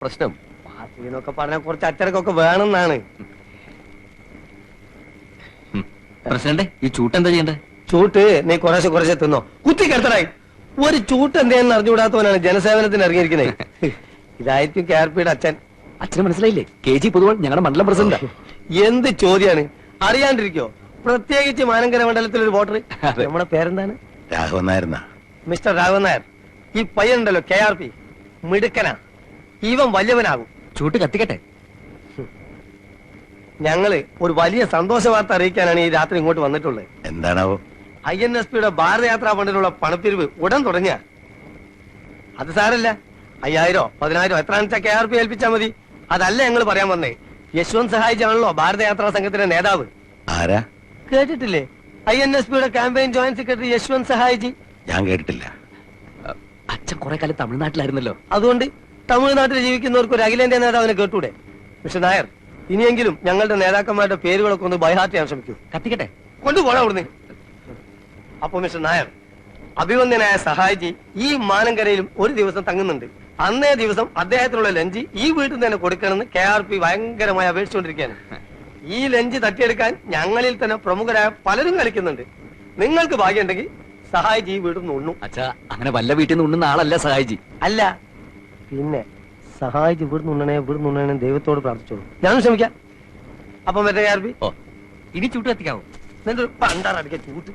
പ്രശ്നം പാർട്ടിന്നൊക്കെ പറഞ്ഞ കുറച്ച് അച്ചടക്കമൊക്കെ വേണമെന്നാണ്. പ്രസിഡന്റ്, ഈ ചൂട്ട് എന്താ ചെയ്യണ്ടേ? ചൂട്ട് നീ കുറേശ്ശെ തിന്നോ. കുത്തി കിടത്തടായി. ഒരു ചൂട്ട് എന്താണെന്ന് അറിഞ്ഞുകൂടാത്തവനാണ് ജനസേവനത്തിന് ഇറങ്ങിയിരിക്കുന്നത്. ഇതായിരിക്കും KRPയുടെ അച്ഛൻ. അച്ഛന് മനസ്സിലായില്ലേ? KG പൊതുവാൾ ഞങ്ങളുടെ മണ്ഡലം പ്രസിഡന്റ്. എന്ത് ചോദ്യാണ്, അറിയാണ്ടിരിക്കോ? പ്രത്യേകിച്ച് മാനങ്കര മണ്ഡലത്തിൽ ഒരു വോട്ടർ. അതെ. നമ്മുടെ പേരെന്താണ്? രാഘവൻ നായർ. മിസ്റ്റർ രാഘവൻ നായർ. ഈ പയ്യനുണ്ടല്ലോ KRP, മിടുക്കനാ. ഇവൻ വലിയവനാകും. ചൂട്ട് കത്തിക്കട്ടെ. ഞങ്ങള് ഒരു വലിയ സന്തോഷ വാർത്ത അറിയിക്കാനാണ് ഈ രാത്രി ഇങ്ങോട്ട് വന്നിട്ടുള്ളത്. എന്താണാവോ? INSPയുടെ ഭാരതയാത്രാ ഫണ്ടിനുള്ള പണപ്പിരിവ് ഉടൻ തുടങ്ങിയ. അത് സാരല്ല, 5000 10,000 എത്രയാണെന്ന് വെച്ചാൽ KRP ഏൽപ്പിച്ചാ മതി. അതല്ല ഞങ്ങൾ പറയാൻ വന്നേ. യശ്വന്ത് സഹായിജി ആണല്ലോ ഭാരതയാത്രാ സംഘത്തിന്റെ നേതാവ്. ആരാ? കേട്ടിട്ടില്ലേ? INSPയുടെ ക്യാമ്പയിൻ ജോയിന്റ് സെക്രട്ടറി യശ്വന്ത് സഹായിജി. ഞാൻ കേട്ടിട്ടില്ല. അച്ഛൻ കുറെ കാലം തമിഴ്നാട്ടിലായിരുന്നല്ലോ. അതുകൊണ്ട് തമിഴ്നാട്ടിൽ ജീവിക്കുന്നവർക്ക് ഒരു അഖിലേന്ത്യാ നേതാവിനെ കേട്ടൂടെ? മിസ്റ്റർ നായർ, ഇനിയെങ്കിലും ഞങ്ങളുടെ നേതാക്കന്മാരുടെ പേരുകളൊക്കെ ഒന്ന് ബൈഹാർട്ട് ചെയ്യാൻ ശ്രമിക്കൂ. കത്തിക്കട്ടെ. കൊണ്ടുപോടാ അവിടുന്ന്. അപ്പൊ മിസ്റ്റർ നായർ, അഭിവന്ദ്യനായ സഹായിജി ഈ മാനങ്കരയിലും ഒരു ദിവസം തങ്ങുന്നുണ്ട്. അന്നേ ദിവസം അദ്ദേഹത്തിനുള്ള ലഞ്ച് ഈ വീട്ടിൽ നിന്ന് തന്നെ കൊടുക്കണമെന്ന് KRP ഭയങ്കരമായി അപേക്ഷിച്ചുകൊണ്ടിരിക്കുകയാണ്. ഈ ലഞ്ച് തട്ടിയെടുക്കാൻ ഞങ്ങളിൽ തന്നെ പ്രമുഖരായ പലരും കളിക്കുന്നുണ്ട്. നിങ്ങൾക്ക് ഭാഗ്യമുണ്ടെങ്കിൽ സഹായിജി ഈ വീട്ടിൽ നിന്ന് ഉണ്ണും. അച്ഛാ, അങ്ങനെ വല്ല വീട്ടിൽ നിന്ന് ഉണ്ണുന്ന ആളല്ല സഹായിജി. അല്ല പിന്നെ സഹായിച്ച് ഇവിടുന്ന് ഉണ്ണണേ ദൈവത്തോട് പ്രാർത്ഥിച്ചോളൂ. ഞാനും ശ്രമിക്കാം. അപ്പം മറ്റേ KRP ഓ, ഇനി ചൂട്ട് കത്തിക്കാവോ? എന്നിട്ട് പണ്ടാറടിക്കാൻ ചൂട്ട്.